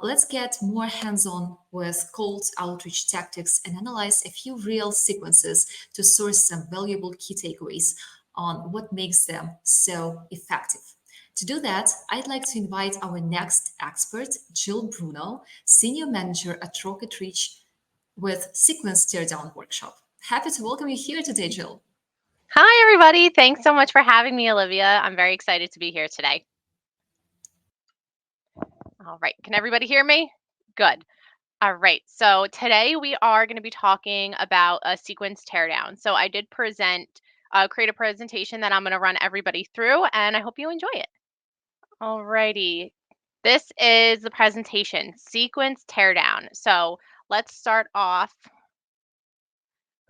Let's get more hands-on with cold outreach tactics and analyze a few real sequences to source some valuable key takeaways on what makes them so effective. To do that, I'd like to invite our next expert, Jill Bruno, Senior Manager at Rocket Reach with Sequence Teardown Workshop. Happy to welcome you here today, Jill. Hi, everybody. Thanks so much for having me, Olivia. I'm very excited to be here today. All right. Can everybody hear me? Good. All right. So today we are going to be talking about a sequence teardown. So I did create a presentation that I'm going to run everybody through, and I hope you enjoy it. All righty. This is the presentation, sequence teardown. So let's start off.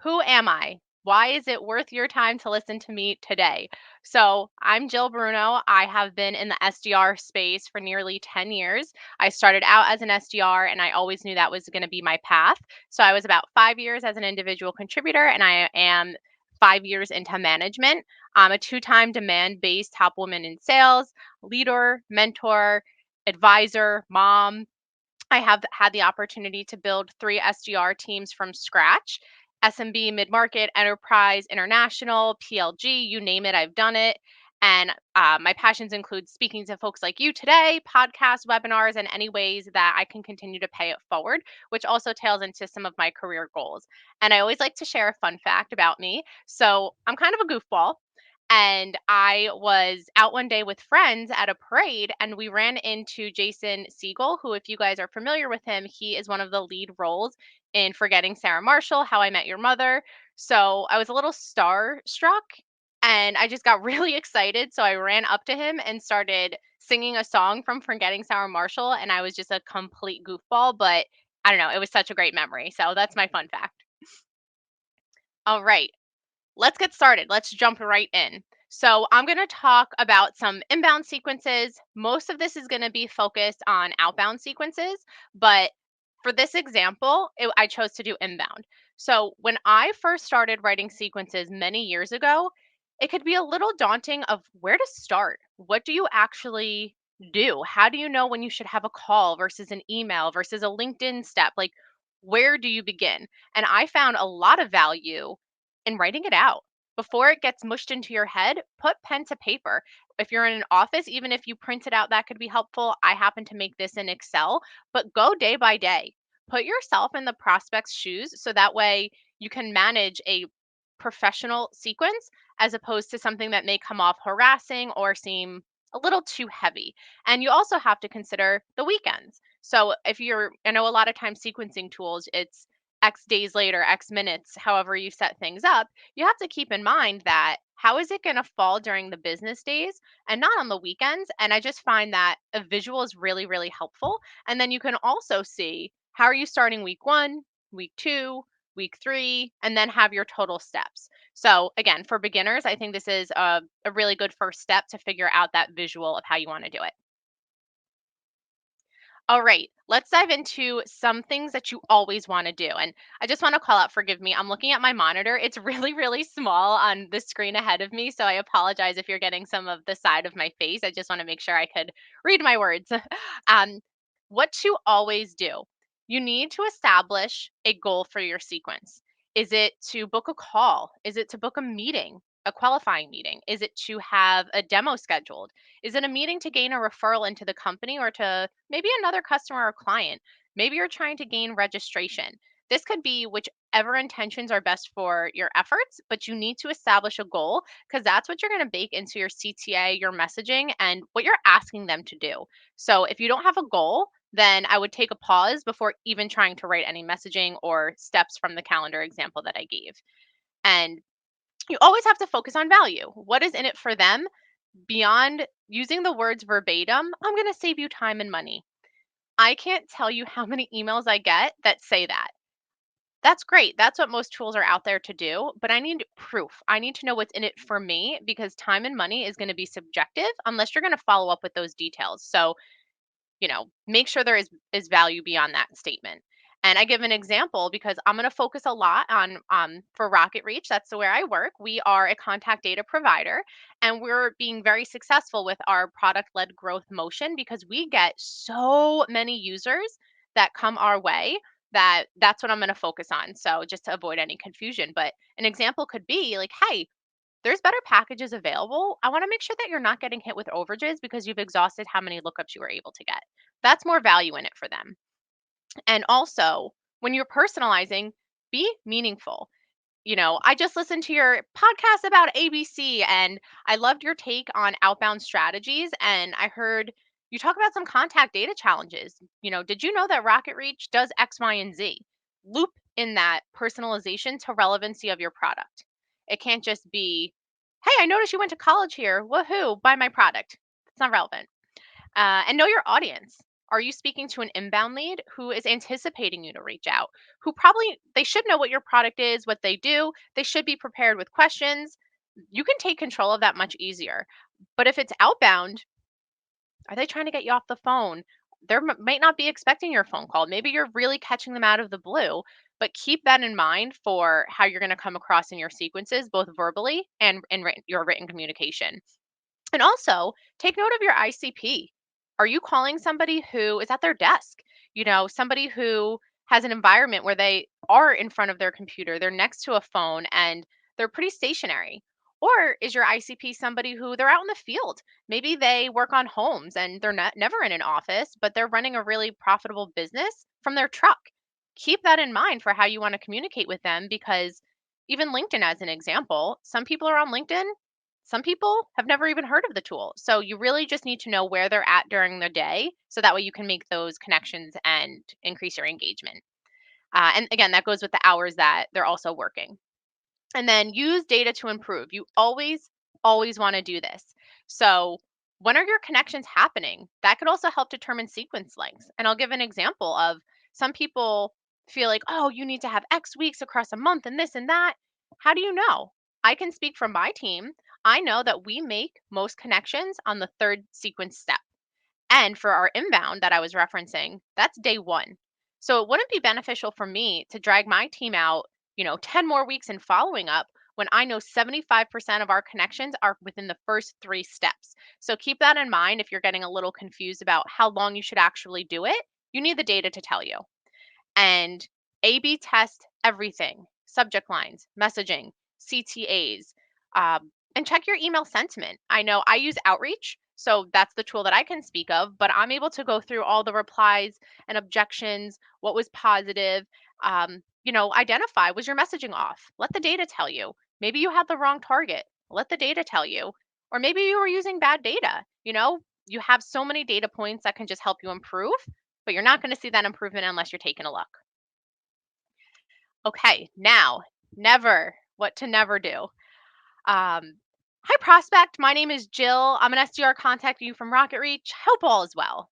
Who am I? Why is it worth your time to listen to me today? So, I'm Jill Bruno. I have been in the SDR space for nearly 10 years. I started out as an SDR and I always knew that was going to be my path. So, I was about 5 years as an individual contributor and I am 5 years into management. I'm a two-time demand-based top woman in sales, leader, mentor, advisor, mom. I have had the opportunity to build 3 SDR teams from scratch. SMB, mid-market, enterprise, international, PLG, you name it, I've done it. And my passions include speaking to folks like you today, podcasts, webinars, and any ways that I can continue to pay it forward, which also tails into some of my career goals. And I always like to share a fun fact about me. So I'm kind of a goofball. And I was out one day with friends at a parade, and we ran into Jason Siegel, who, if you guys are familiar with him, he is one of the lead roles in Forgetting Sarah Marshall, How I Met Your Mother. So I was a little starstruck and I just got really excited. So I ran up to him and started singing a song from Forgetting Sarah Marshall. And I was just a complete goofball, but I don't know, it was such a great memory. So that's my fun fact. All right. Let's get started. Let's jump right in. So I'm going to talk about some inbound sequences. Most of this is going to be focused on outbound sequences, but for this example, I chose to do inbound. So when I first started writing sequences many years ago, it could be a little daunting of where to start. What do you actually do? How do you know when you should have a call versus an email versus a LinkedIn step? Like, where do you begin? And I found a lot of value in writing it out. Before it gets mushed into your head, put pen to paper. If you're in an office, even if you print it out, that could be helpful. I happen to make this in Excel, but go day by day. Put yourself in the prospect's shoes so that way you can manage a professional sequence as opposed to something that may come off harassing or seem a little too heavy. And you also have to consider the weekends. So I know a lot of times sequencing tools, it's X days later, X minutes, however you set things up, you have to keep in mind that how is it going to fall during the business days and not on the weekends? And I just find that a visual is really, really helpful. And then you can also see how are you starting week 1, week 2, week 3, and then have your total steps. So again, for beginners, I think this is a really good first step to figure out that visual of how you want to do it. All right, let's dive into some things that you always want to do. And I just want to call out, forgive me, I'm looking at my monitor. It's really, really small on the screen ahead of me. So I apologize if you're getting some of the side of my face. I just want to make sure I could read my words. um, what to always do. You need to establish a goal for your sequence. Is it to book a call? Is it to book a meeting, a qualifying meeting? Is it to have a demo scheduled? Is it a meeting to gain a referral into the company or to maybe another customer or client? Maybe you're trying to gain registration. This could be whichever intentions are best for your efforts, but you need to establish a goal because that's what you're going to bake into your CTA, your messaging, and what you're asking them to do. So if you don't have a goal, then I would take a pause before even trying to write any messaging or steps from the calendar example that I gave. And you always have to focus on value. What is in it for them? Beyond using the words verbatim, I'm going to save you time and money. I can't tell you how many emails I get that say that. That's great. That's what most tools are out there to do, but I need proof. I need to know what's in it for me because time and money is going to be subjective unless you're going to follow up with those details. So, make sure there is value beyond that statement. And I give an example because I'm going to focus a lot on for Rocket Reach. That's where I work. We are a contact data provider, and we're being very successful with our product-led growth motion because we get so many users that come our way that's what I'm going to focus on. So just to avoid any confusion, but an example could be like, hey, there's better packages available. I want to make sure that you're not getting hit with overages because you've exhausted how many lookups you were able to get. That's more value in it for them. And also, when you're personalizing, be meaningful. I just listened to your podcast about ABC and I loved your take on outbound strategies. And I heard you talk about some contact data challenges. Did you know that Rocket Reach does X, Y, and Z? Loop in that personalization to relevancy of your product. It can't just be, hey, I noticed you went to college here. Woohoo, buy my product. It's not relevant. And know your audience. Are you speaking to an inbound lead who is anticipating you to reach out? Who probably they should know what your product is, what they do. They should be prepared with questions. You can take control of that much easier. But if it's outbound, are they trying to get you off the phone? Might not be expecting your phone call. Maybe you're really catching them out of the blue. But keep that in mind for how you're going to come across in your sequences, both verbally and in your written communication. And also, take note of your ICP. Are you calling somebody who is at their desk? Somebody who has an environment where they are in front of their computer, they're next to a phone, and they're pretty stationary. Or is your ICP somebody who they're out in the field? Maybe they work on homes and they're never in an office, but they're running a really profitable business from their truck. Keep that in mind for how you want to communicate with them because even LinkedIn, as an example, some people are on LinkedIn, some people have never even heard of the tool. So you really just need to know where they're at during the day so that way you can make those connections and increase your engagement. And again, that goes with the hours that they're also working. And then use data to improve. You always want to do this. So when are your connections happening? That could also help determine sequence lengths. And I'll give an example of some people feel like, oh, you need to have X weeks across a month and this and that. How do you know? I can speak from my team. I know that we make most connections on the third sequence step. And for our inbound that I was referencing, that's day one. So it wouldn't be beneficial for me to drag my team out, 10 more weeks in following up when I know 75% of our connections are within the first three steps. So keep that in mind if you're getting a little confused about how long you should actually do it. You need the data to tell you. And A B test everything: subject lines, messaging, CTAs, and check your email sentiment. I know I use Outreach, so that's the tool that I can speak of, but I'm able to go through all the replies and objections, what was positive. Identify, was your messaging off? Let the data tell you. Maybe you had the wrong target. Let the data tell you. Or maybe you were using bad data. You have so many data points that can just help you improve, but you're not going to see that improvement unless you're taking a look. Okay, now, what to never do. Hi, prospect. My name is Jill. I'm an SDR contacting you from Rocket Reach. Hope all is well.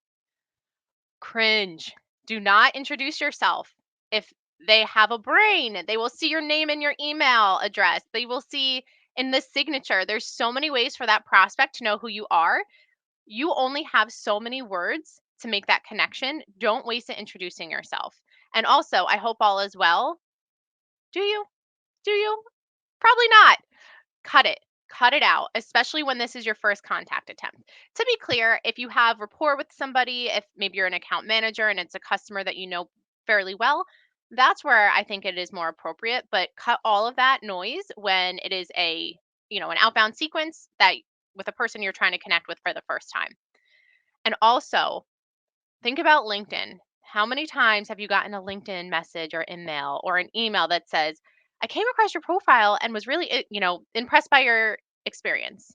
Cringe. Do not introduce yourself. If they have a brain, they will see your name and your email address. They will see in the signature. There's so many ways for that prospect to know who you are. You only have so many words to make that connection. Don't waste it introducing yourself. And also, I hope all is well. Do you? Do you? Probably not. Cut it. Cut it out, especially when this is your first contact attempt. To be clear, if you have rapport with somebody, if maybe you're an account manager and it's a customer that you know fairly well, that's where I think it is more appropriate. But cut all of that noise when it is an outbound sequence that with a person you're trying to connect with for the first time. And also, think about LinkedIn. How many times have you gotten a LinkedIn message or email or an email that says, I came across your profile and was really, impressed by your experience?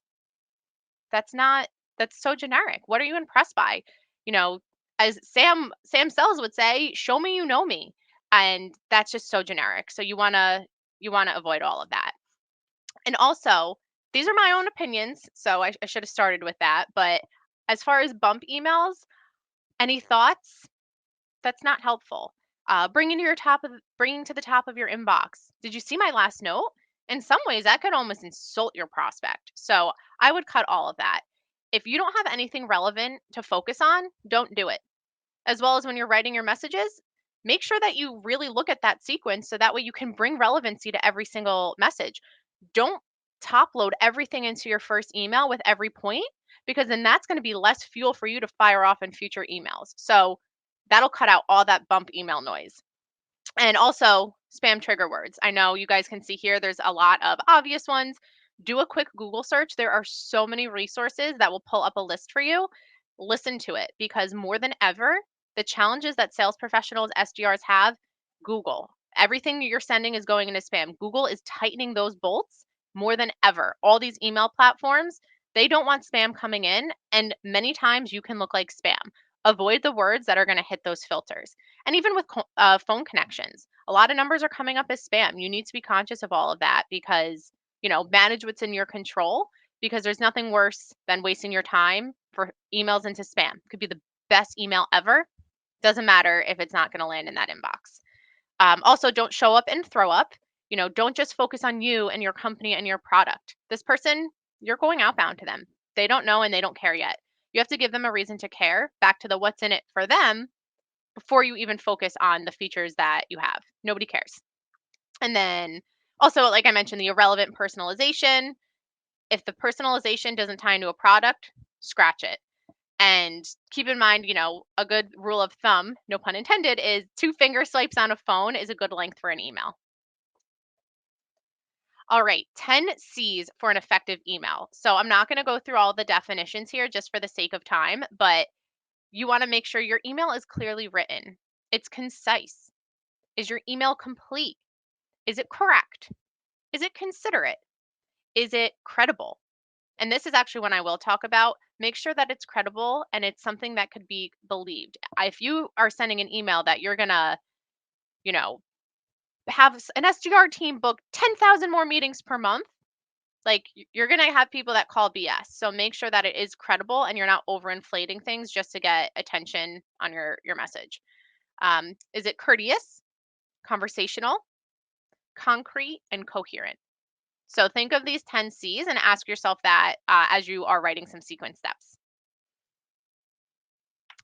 That's not, that's so generic. What are you impressed by? You know, as Sam Sells would say, show me you know me. And that's just so generic. So you want to avoid all of that. And also, these are my own opinions, so I should have started with that. But as far as bump emails, any thoughts? That's not helpful. Bringing to the top of your inbox. Did you see my last note? In some ways, that could almost insult your prospect. So I would cut all of that. If you don't have anything relevant to focus on, don't do it. As well as when you're writing your messages, make sure that you really look at that sequence so that way you can bring relevancy to every single message. Don't top load everything into your first email with every point, because then that's going to be less fuel for you to fire off in future emails. So that'll cut out all that bump email noise. And also spam trigger words. I know you guys can see here, there's a lot of obvious ones. Do a quick Google search. There are so many resources that will pull up a list for you. Listen to it, because more than ever, the challenges that sales professionals, SDRs have, Google. Everything you're sending is going into spam. Google is tightening those bolts more than ever. All these email platforms, they don't want spam coming in. And many times you can look like spam. Avoid the words that are going to hit those filters. And even with phone connections, a lot of numbers are coming up as spam. You need to be conscious of all of that, because, manage what's in your control, because there's nothing worse than wasting your time for emails into spam. It could be the best email ever. Doesn't matter if it's not going to land in that inbox. Also, don't show up and throw up. Don't just focus on you and your company and your product. This person, you're going outbound to them. They don't know and they don't care yet. You have to give them a reason to care, back to the what's in it for them, before you even focus on the features that you have. Nobody cares. And then also, like I mentioned, the irrelevant personalization. If the personalization doesn't tie into a product, scratch it. And keep in mind, a good rule of thumb, no pun intended, is 2 finger swipes on a phone is a good length for an email. All right, 10 C's for an effective email. So I'm not going to go through all the definitions here just for the sake of time, but you want to make sure your email is clearly written. It's concise. Is your email complete? Is it correct? Is it considerate? Is it credible? And this is actually one I will talk about. Make sure that it's credible and it's something that could be believed. If you are sending an email that you're going to, you know, have an SDR team book 10,000 more meetings per month, like you're going to have people that call BS. So make sure that it is credible and you're not overinflating things just to get attention on your message. Is it courteous, conversational, concrete, and coherent? So think of these 10 C's and ask yourself that as you are writing some sequence steps.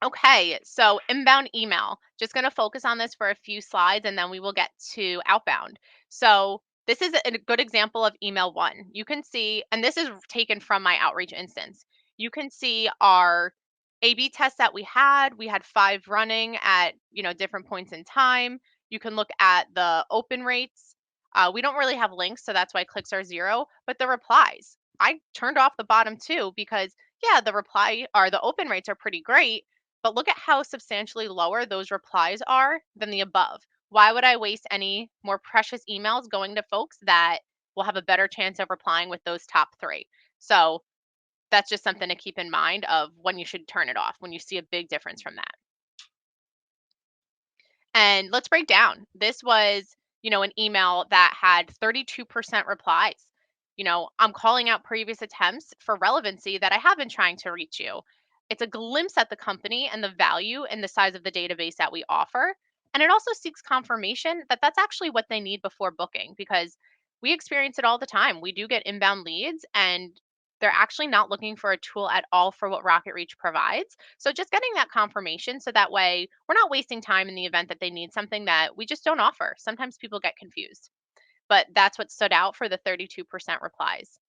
Okay, so inbound email. Just going to focus on this for a few slides and then we will get to outbound. So this is a good example of email one. You can see, and this is taken from my outreach instance. You can see our A/B tests that we had. We had 5 running at different points in time. You can look at the open rates. We don't really have links, so that's why clicks are 0. But the replies, I turned off the bottom 2 because the open rates are pretty great. But look at how substantially lower those replies are than the above. Why would I waste any more precious emails going to folks that will have a better chance of replying with those top 3? So that's just something to keep in mind of when you should turn it off, when you see a big difference from that. And let's break down. This was, an email that had 32% replies. I'm calling out previous attempts for relevancy that I have been trying to reach you. It's a glimpse at the company and the value and the size of the database that we offer. And it also seeks confirmation that that's actually what they need before booking, because we experience it all the time. We do get inbound leads and they're actually not looking for a tool at all for what Rocket Reach provides. So just getting that confirmation so that way we're not wasting time in the event that they need something that we just don't offer. Sometimes people get confused, but that's what stood out for the 32% replies.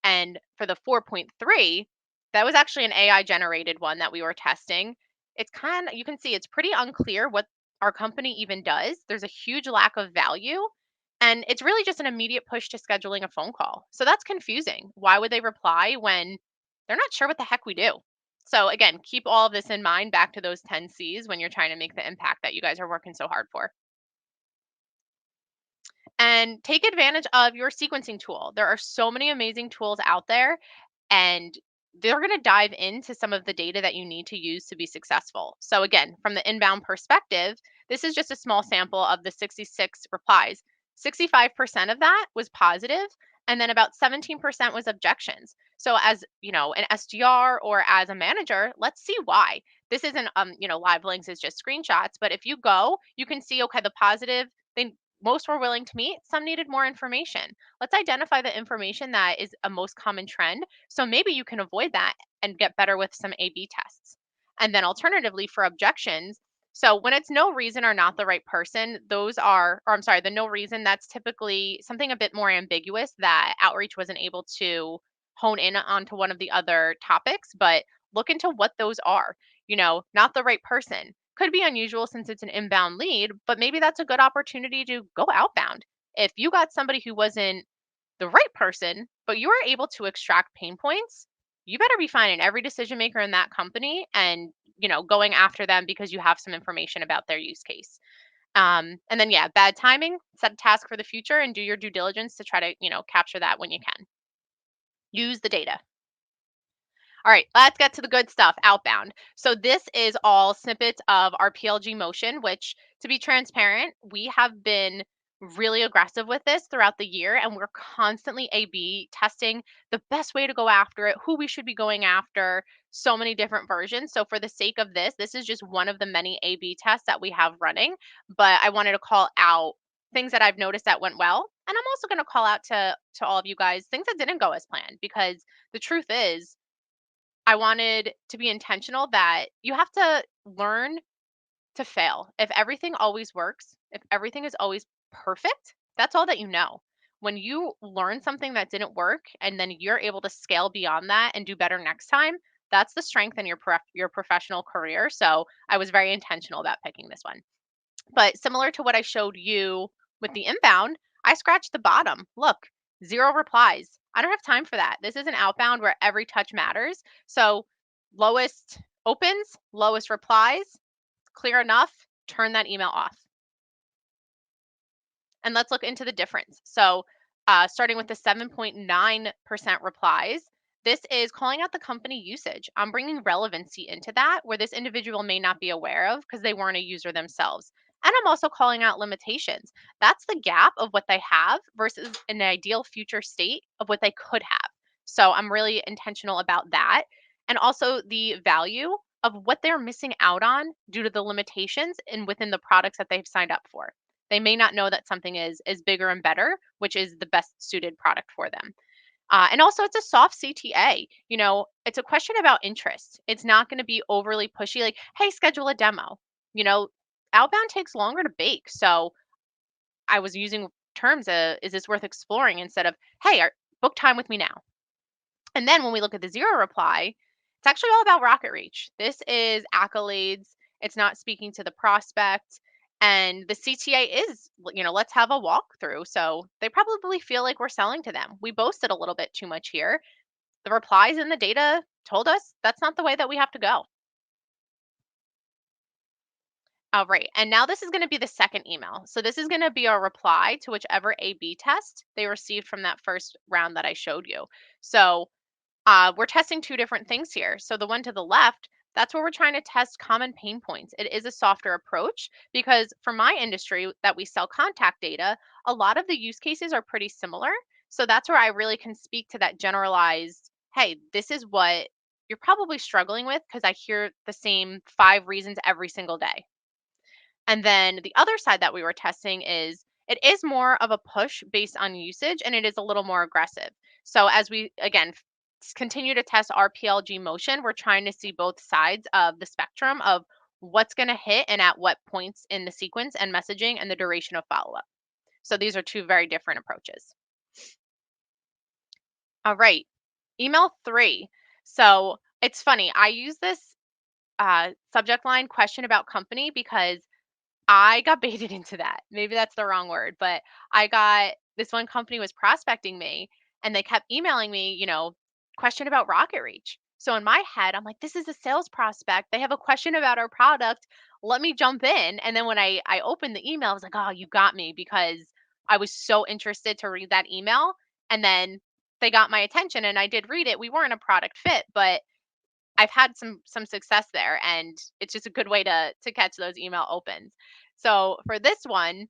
And for the 4.3, that was actually an AI generated one that we were testing. You can see it's pretty unclear what our company even does. There's a huge lack of value. And it's really just an immediate push to scheduling a phone call. So that's confusing. Why would they reply when they're not sure what the heck we do? So again, keep all of this in mind, back to those 10 C's when you're trying to make the impact that you guys are working so hard for. And take advantage of your sequencing tool. There are so many amazing tools out there, and they're going to dive into some of the data that you need to use to be successful. So again, from the inbound perspective, this is just a small sample of the 66 replies. 65% of that was positive, and then about 17% was objections. So as, an SDR or as a manager, let's see why. This isn't live links, is just screenshots, but if you go, you can see, okay, the positive, most were willing to meet, some needed more information. Let's identify the information that is a most common trend, so maybe you can avoid that and get better with some A/B tests. And then alternatively, for objections, So when it's no reason or not the right person, those are, or I'm sorry, the no reason, that's typically something a bit more ambiguous that outreach wasn't able to hone in onto one of the other topics, but look into what those are. Not the right person. Could be unusual since it's an inbound lead, but maybe that's a good opportunity to go outbound. If you got somebody who wasn't the right person, but you are able to extract pain points, you better be finding every decision maker in that company and going after them because you have some information about their use case. And then yeah, bad timing. Set a task for the future and do your due diligence to try to capture that when you can. Use the data. All right, let's get to the good stuff, outbound. So this is all snippets of our PLG motion, which, to be transparent, we have been really aggressive with this throughout the year, and we're constantly A/B testing the best way to go after it, who we should be going after, so many different versions. So for the sake of this is just one of the many A/B tests that we have running, but I wanted to call out things that I've noticed that went well, and I'm also going to call out to all of you guys things that didn't go as planned, because the truth is I wanted to be intentional that you have to learn to fail. If everything always works, if everything is always perfect, that's all that you know. When you learn something that didn't work and then you're able to scale beyond that and do better next time, that's the strength in your professional career. So I was very intentional about picking this one. But similar to what I showed you with the inbound, I scratched the bottom. Look, 0 replies. I don't have time for that. This is an outbound where every touch matters. So lowest opens, lowest replies, clear enough, turn that email off. And let's look into the difference. So starting with the 7.9% replies, this is calling out the company usage. I'm bringing relevancy into that where this individual may not be aware of because they weren't a user themselves. And I'm also calling out limitations. That's the gap of what they have versus an ideal future state of what they could have. So I'm really intentional about that. And also the value of what they're missing out on due to the limitations and within the products that they've signed up for. They may not know that something is bigger and better, which is the best suited product for them. And also, it's a soft CTA. It's a question about interest. It's not going to be overly pushy, like, hey, schedule a demo. You know, Outbound takes longer to bake. So I was using terms, is this worth exploring instead of, hey, book time with me now. And then when we look at the 0 reply, it's actually all about rocket reach. This is accolades. It's not speaking to the prospect. And the CTA is, let's have a walkthrough. So they probably feel like we're selling to them. We boasted a little bit too much here. The replies in the data told us that's not the way that we have to go. All right. And now this is going to be the second email. So this is going to be a reply to whichever A/B test they received from that first round that I showed you. So we're testing two different things here. So the one to the left, that's where we're trying to test common pain points. It is a softer approach because for my industry that we sell contact data, a lot of the use cases are pretty similar. So that's where I really can speak to that generalized, hey, this is what you're probably struggling with because I hear the same 5 reasons every single day. And then the other side that we were testing is it is more of a push based on usage and it is a little more aggressive. So as we again continue to test our PLG motion, we're trying to see both sides of the spectrum of what's going to hit and at what points in the sequence and messaging and the duration of follow up. So these are two very different approaches. All right, email 3. So it's funny. I use this subject line question about company because I got baited into that. Maybe that's the wrong word, but I got this one company was prospecting me and they kept emailing me, question about rocket reach. So in my head, I'm like, this is a sales prospect. They have a question about our product. Let me jump in. And then when I opened the email, I was like, oh, you got me because I was so interested to read that email. And then they got my attention and I did read it. We weren't a product fit, but I've had some success there, and it's just a good way to catch those email opens. So for this one,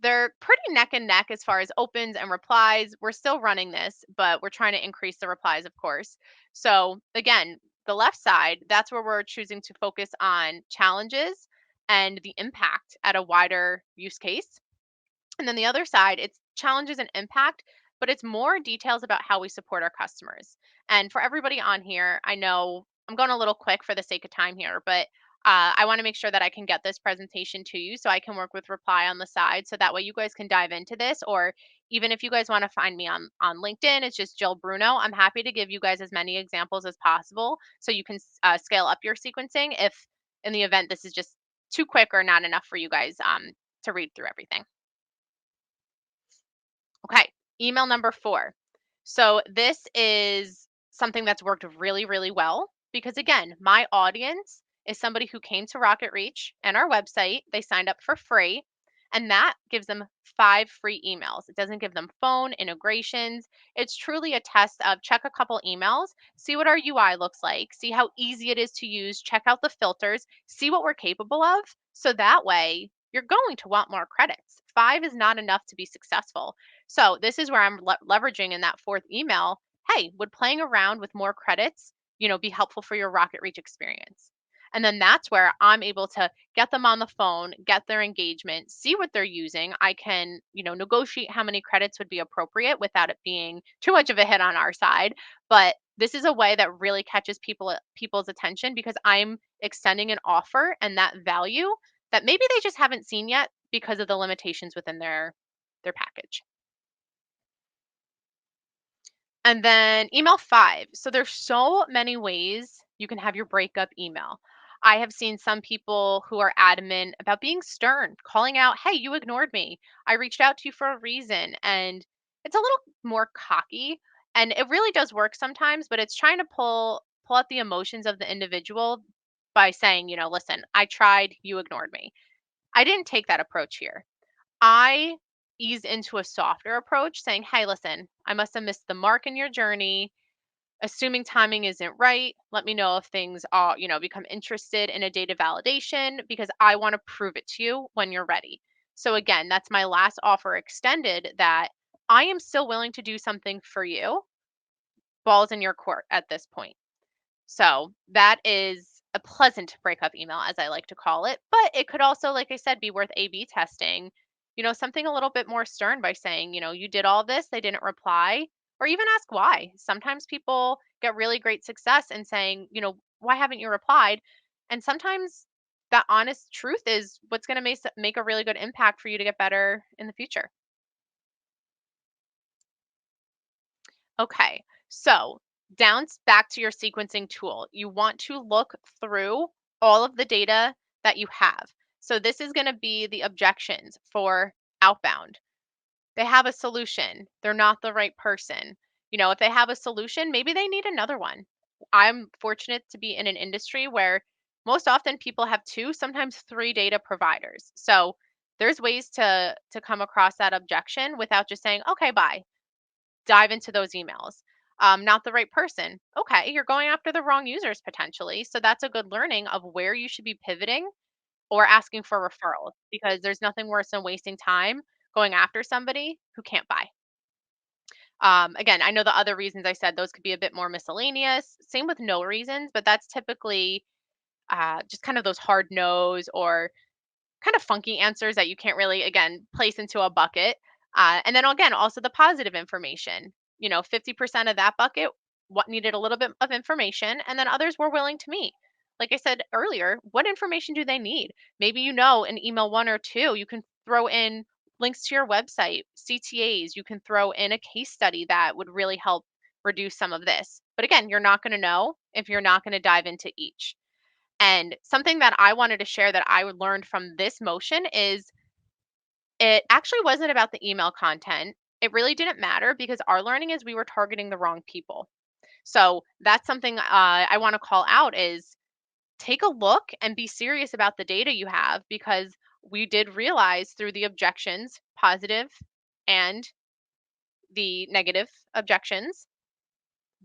they're pretty neck and neck as far as opens and replies. We're still running this, but we're trying to increase the replies, of course. So again, the left side, that's where we're choosing to focus on challenges and the impact at a wider use case. And then the other side, it's challenges and impact, but it's more details about how we support our customers. And for everybody on here, I know I'm going a little quick for the sake of time here, but I want to make sure that I can get this presentation to you so I can work with reply on the side. So that way you guys can dive into this. Or even if you guys want to find me on LinkedIn, it's just Jill Bruno. I'm happy to give you guys as many examples as possible so you can scale up your sequencing if in the event this is just too quick or not enough for you guys to read through everything. Okay, email number 4. So this is something that's worked really, really well because again, my audience is somebody who came to Rocket Reach and our website. They signed up for free, and that gives them 5 free emails. It doesn't give them phone integrations. It's truly a test of check a couple emails, see what our UI looks like, see how easy it is to use, check out the filters, see what we're capable of. So that way, you're going to want more credits. 5 is not enough to be successful. So this is where I'm leveraging in that 4th email. Hey, would playing around with more credits, be helpful for your Rocket Reach experience? And then that's where I'm able to get them on the phone, get their engagement, see what they're using. I can, negotiate how many credits would be appropriate without it being too much of a hit on our side. But this is a way that really catches people's attention because I'm extending an offer and that value that maybe they just haven't seen yet because of the limitations within their package. And then email 5. So there's so many ways you can have your breakup email. I have seen some people who are adamant about being stern, calling out, "Hey, you ignored me. I reached out to you for a reason." And it's a little more cocky, and it really does work sometimes, but it's trying to pull out the emotions of the individual by saying, "Listen, I tried, you ignored me." I didn't take that approach here. I eased into a softer approach saying, "Hey, listen, I must have missed the mark in your journey. Assuming timing isn't right, let me know if things are, become interested in a data validation because I want to prove it to you when you're ready." So again, that's my last offer extended that I am still willing to do something for you. Balls in your court at this point. So that is a pleasant breakup email, as I like to call it. But it could also, like I said, be worth A/B testing, something a little bit more stern by saying, you did all this, they didn't reply, or even ask why. Sometimes people get really great success in saying, why haven't you replied? And sometimes that honest truth is what's going to make a really good impact for you to get better in the future. Okay, so back to your sequencing tool. You want to look through all of the data that you have. So this is going to be the objections for Outbound. They have a solution. They're not the right person. If they have a solution, maybe they need another one. I'm fortunate to be in an industry where most often people have 2, sometimes 3 data providers. So there's ways to come across that objection without just saying, "Okay, bye." Dive into those emails. Not the right person. Okay, you're going after the wrong users potentially. So that's a good learning of where you should be pivoting or asking for referrals because there's nothing worse than wasting time going after somebody who can't buy. Again, I know the other reasons I said those could be a bit more miscellaneous. Same with no reasons, but that's typically just kind of those hard no's or kind of funky answers that you can't really, again, place into a bucket. And then again, also the positive information. 50% of that bucket what needed a little bit of information, and then others were willing to meet. Like I said earlier, what information do they need? Maybe in email 1 or 2, you can throw in links to your website, CTAs. You can throw in a case study that would really help reduce some of this. But again, you're not going to know if you're not going to dive into each. And something that I wanted to share that I learned from this motion is it actually wasn't about the email content. It really didn't matter because our learning is we were targeting the wrong people. So that's something I want to call out is take a look and be serious about the data you have because we did realize through the objections, positive and the negative objections,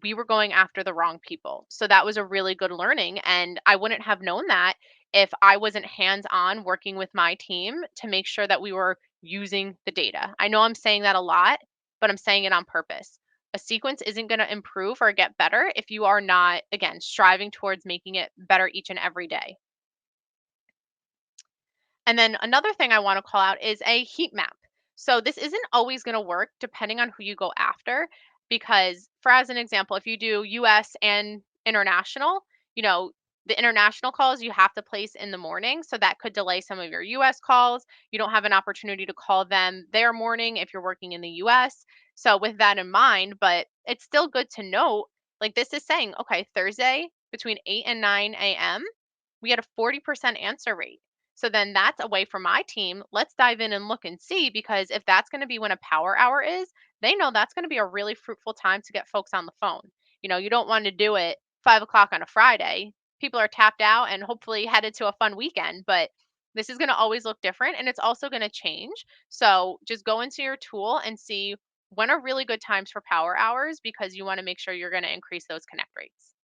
we were going after the wrong people. So that was a really good learning. And I wouldn't have known that if I wasn't hands on working with my team to make sure that we were using the data. I know I'm saying that a lot, but I'm saying it on purpose. A sequence isn't going to improve or get better if you are not, again, striving towards making it better each and every day. And then another thing I want to call out is a heat map. So this isn't always going to work depending on who you go after because for as an example, if you do US and international, you know, The international calls you have to place in the morning, so that could delay some of your US calls. You don't have an opportunity to call them their morning if you're working in the US. So with that in mind, but it's still good to note, like this is saying, okay, Thursday between 8 and 9 a.m., we had a 40% answer rate. So then that's a way for my team. Let's dive in and look and see, because if that's going to be when a power hour is, they know that's going to be a really fruitful time to get folks on the phone. You don't want to do it 5 o'clock on a Friday. People are tapped out and hopefully headed to a fun weekend, but this is going to always look different and it's also going to change. So just go into your tool and see when are really good times for power hours, because you want to make sure you're going to increase those connect rates.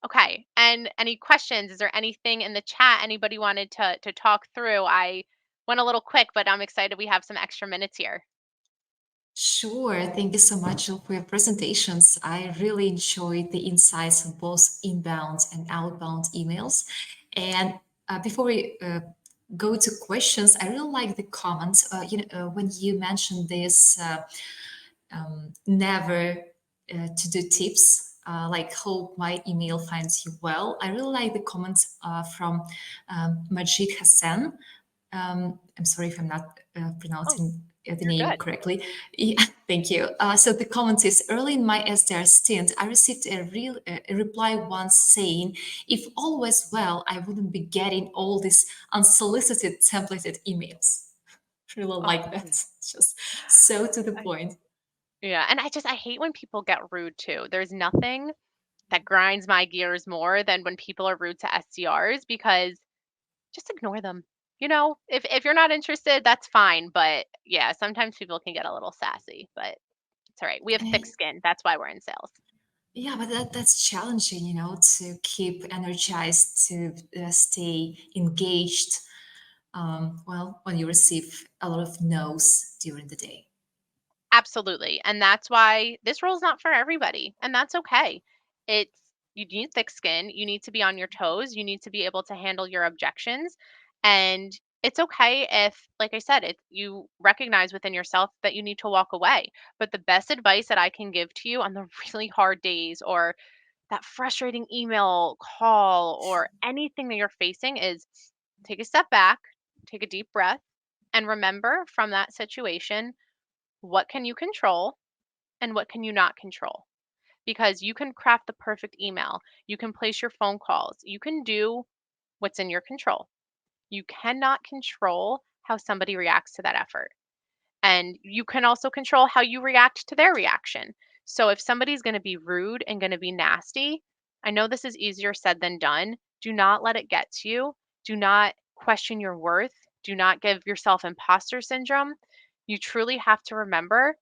Okay. And any questions? Is there anything in the chat anybody wanted to talk through? I went a little quick, but I'm excited we have some extra minutes here. Sure. Thank you so much for your presentations. I really enjoyed the insights on both inbound and outbound emails. And before we go to questions, I really like the comments. When you mentioned this never to do tips, like hope my email finds you well. I really like the comments from Majid Hassan. I'm sorry if I'm not Oh, pronouncing the you're name good. correctly. Yeah, thank you. So the comment is, early in my SDR stint, I received a reply once saying, if all was well, I wouldn't be getting all these unsolicited templated emails. Really Oh, like that. It's just so to the I, point. yeah. And I hate when people get rude too. There's nothing that grinds my gears more than when people are rude to SDRs, because just ignore them. If you're not interested, that's fine. But yeah, sometimes people can get a little sassy, but it's all right. We have thick Eh, skin. That's why we're in sales. Yeah, but that's challenging, to keep energized, to stay engaged. When you receive a lot of no's during the day. Absolutely. And that's why this role is not for everybody. And that's okay. You need thick skin. You need to be on your toes. You need to be able to handle your objections. And it's okay if, like I said, you recognize within yourself that you need to walk away. But the best advice that I can give to you on the really hard days, or that frustrating email call, or anything that you're facing, is take a step back, take a deep breath, and remember from that situation, what can you control and what can you not control? Because you can craft the perfect email, you can place your phone calls, you can do what's in your control. You cannot control how somebody reacts to that effort. And you can also control how you react to their reaction. So if somebody's going to be rude and going to be nasty, I know this is easier said than done. Do not let it get to you. Do not question your worth. Do not give yourself imposter syndrome. You truly have to remember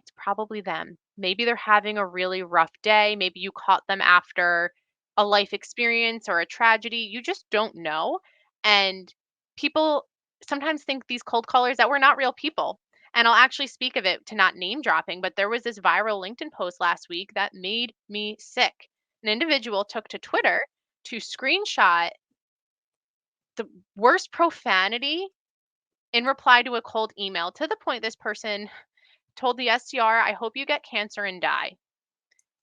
it's probably them. Maybe they're having a really rough day. Maybe you caught them after a life experience or a tragedy. You just don't know. And people sometimes think, these cold callers, that we're not real people. And I'll actually speak of it, to not name dropping, but there was this viral LinkedIn post last week that made me sick. An individual took to Twitter to screenshot the worst profanity in reply to a cold email, to the point this person told the SDR, I hope you get cancer and die.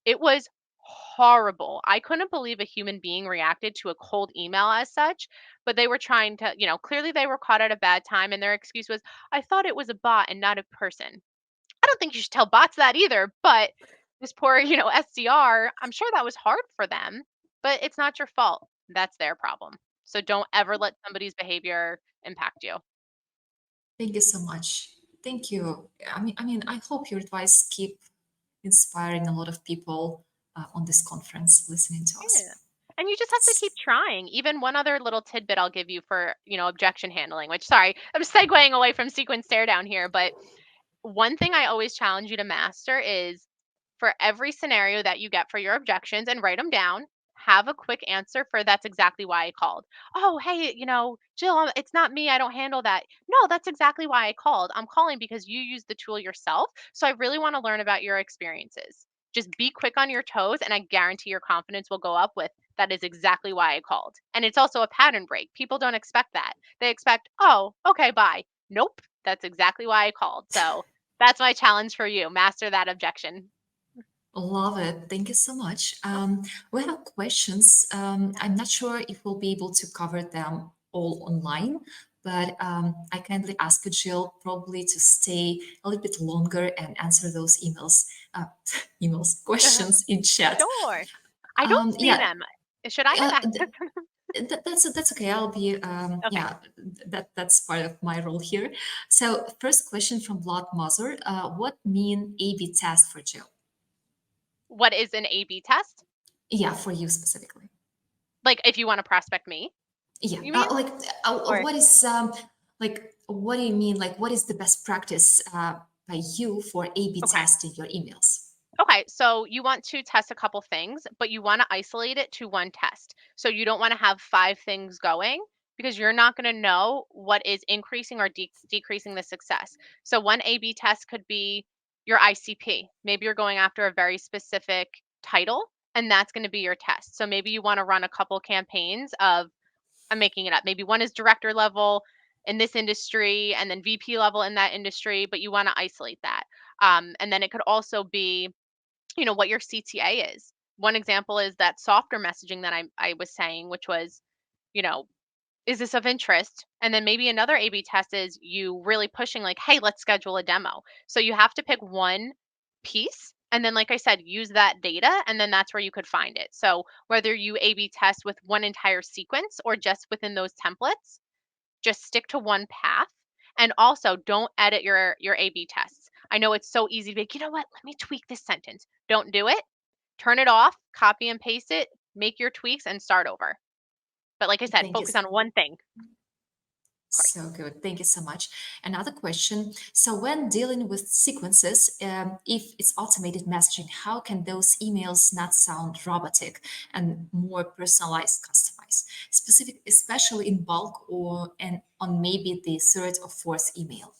It was horrible. I couldn't believe a human being reacted to a cold email as such, but they were trying to, clearly they were caught at a bad time, and their excuse was, I thought it was a bot and not a person. I don't think you should tell bots that either, but this poor, SDR, I'm sure that was hard for them, but it's not your fault. That's their problem. So don't ever let somebody's behavior impact you. Thank you so much. Thank you. I hope your advice keep inspiring a lot of people on this conference listening to Yeah. us. And you just have to keep trying. Even one other little tidbit I'll give you for, objection handling, which, sorry, I'm segueing away from sequence stare down here, but one thing I always challenge you to master is, for every scenario that you get for your objections, and write them down, have a quick answer for, that's exactly why I called. Oh, hey, Jill, it's not me. I don't handle that. No, that's exactly why I called. I'm calling because you use the tool yourself. So I really want to learn about your experiences. Just be quick on your toes, and I guarantee your confidence will go up with, that is exactly why I called. And it's also a pattern break. People don't expect that. They expect, oh, okay, bye. Nope, that's exactly why I called. So that's my challenge for you. Master that objection. Love it. Thank you so much. Oh, We have questions. yeah. I'm not sure if we'll be able to cover them all online, but I kindly ask you, Jill, probably to stay a little bit longer and answer those emails, questions in chat. Sure. I don't see Yeah, them. Should I uh, have th- access to them? that's okay. I'll be Okay. that's part of my role here. So first question from Blood Mother. What mean A/B test for Jill? What is an A/B test? Yeah, for you specifically. Like if you want to prospect me, Yeah, you mean? Or what is what do you mean? Like, what is the best practice by you for A/B okay. testing your emails? Okay, so you want to test a couple things, but you want to isolate it to one test. So you don't want to have five things going because you're not going to know what is increasing or decreasing the success. So one A/B test could be your ICP. Maybe you're going after a very specific title, and that's going to be your test. So maybe you want to run a couple campaigns of, I'm making it up. Maybe one is director level in this industry and then VP level in that industry, but you want to isolate that. And then it could also be, what your CTA is. One example is that softer messaging that I was saying, which was, you know, is this of interest? And then maybe another A/B test is you really pushing like, hey, let's schedule a demo. So you have to pick one piece. And then, like I said, use that data, and then that's where you could find it. So whether you A/B test with one entire sequence or just within those templates, just stick to one path. And also don't edit your A/B tests. I know it's so easy to be like, you know what? Let me tweak this sentence. Don't do it. Turn it off, copy and paste it, make your tweaks and start over. But like I said, Thank you. focus on one thing, of course. So good. Thank you so much. Another question. So when dealing with sequences, if it's automated messaging, how can those emails not sound robotic and more personalized, customized, specific, especially in bulk or and on maybe the third or fourth email?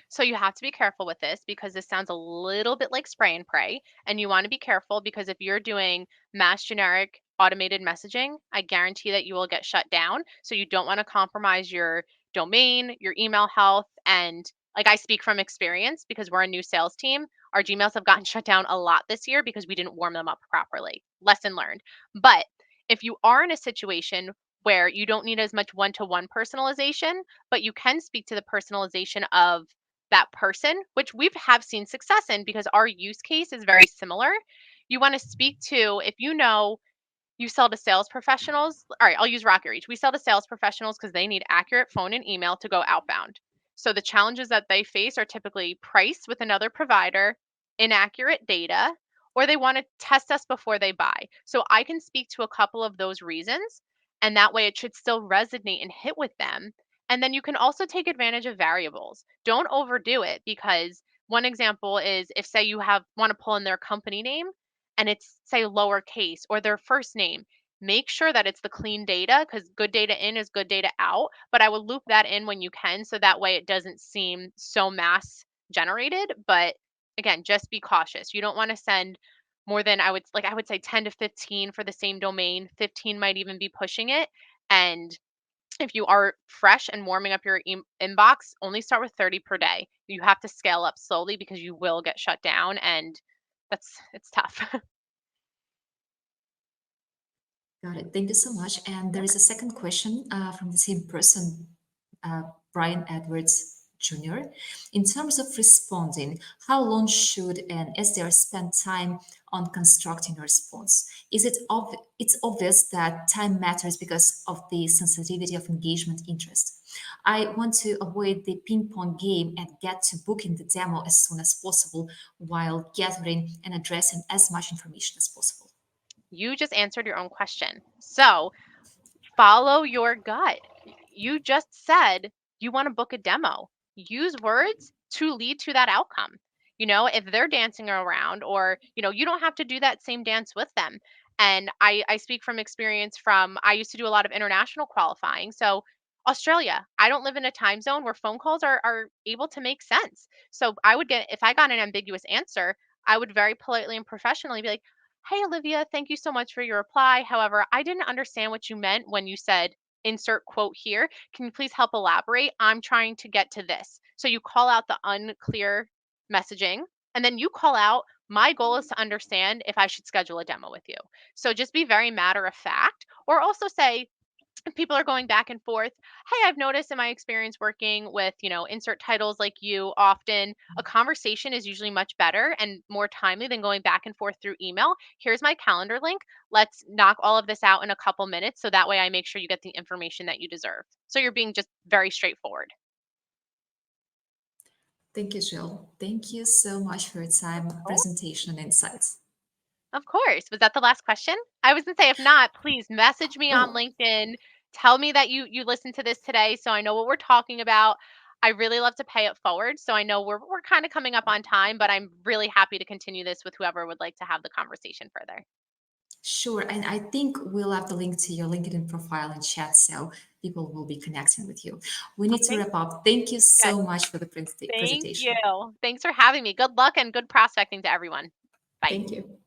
So you have to be careful with this because this sounds a little bit like spray and pray. And you want to be careful because if you're doing mass generic automated messaging, I guarantee that you will get shut down. So you don't want to compromise your domain, your email health. And like I speak from experience because we're a new sales team, our Gmails have gotten shut down a lot this year because we didn't warm them up properly. Lesson learned. But if you are in a situation where you don't need as much one to one personalization, but you can speak to the personalization of that person, which we've have seen success in because our use case is very similar. You want to speak to, if you know you sell to sales professionals. All right, I'll use Rocket Reach. We sell to sales professionals because they need accurate phone and email to go outbound. So the challenges that they face are typically price with another provider, inaccurate data, or they want to test us before they buy. So I can speak to a couple of those reasons, and that way it should still resonate and hit with them. And then you can also take advantage of variables. Don't overdo it because one example is if say you have want to pull in their company name and it's say lowercase or their first name, make sure that it's the clean data because good data in is good data out. But I would loop that in when you can so that way it doesn't seem so mass generated. But again, just be cautious. You don't want to send more than I would say 10 to 15 for the same domain. 15 might even be pushing it. And if you are fresh and warming up your inbox, only start with 30 per day. You have to scale up slowly because you will get shut down and it's tough. Got it. Thank you so much. And there Yeah. is a second question from the same person, Brian Edwards Jr. In terms of responding, how long should an SDR spend time on constructing a response? Is it it's obvious that time matters because of the sensitivity of engagement interest. I want to avoid the ping pong game and get to booking the demo as soon as possible while gathering and addressing as much information as possible. You just answered your own question. So follow your gut. You just said you want to book a demo. Use words to lead to that outcome. If they're dancing around or, you don't have to do that same dance with them. And I speak from experience I used to do a lot of international qualifying. So Australia, I don't live in a time zone where phone calls are able to make sense. So if I got an ambiguous answer, I would very politely and professionally be like, hey, Olivia, thank you so much for your reply. However, I didn't understand what you meant when you said insert quote here. Can you please help elaborate? I'm trying to get to this. So you call out the unclear messaging and then you call out My goal is to understand if I should schedule a demo with you. So just be very matter of fact, or also say, if people are going back and forth, hey, I've noticed in my experience working with, insert titles like you, often a conversation is usually much better and more timely than going back and forth through email. Here's my calendar link. Let's knock all of this out in a couple minutes so that way I make sure you get the information that you deserve. So you're being just very straightforward. Thank you, Jill. Thank you so much for your time, Oh, presentation, and insights. of course. Was that the last question? I was gonna say, if not, please message me on Oh, LinkedIn. Tell me that you listened to this today so I know what we're talking about. I really love to pay it forward. So I know we're kind of coming up on time, but I'm really happy to continue this with whoever would like to have the conversation further. sure. And I think we'll have the link to your LinkedIn profile in chat so people will be connecting with you. We need to Okay, wrap up. Thank you good. so much for the Thank you. presentation. Thanks for having me. Good luck and good prospecting to everyone. Bye. Thank you.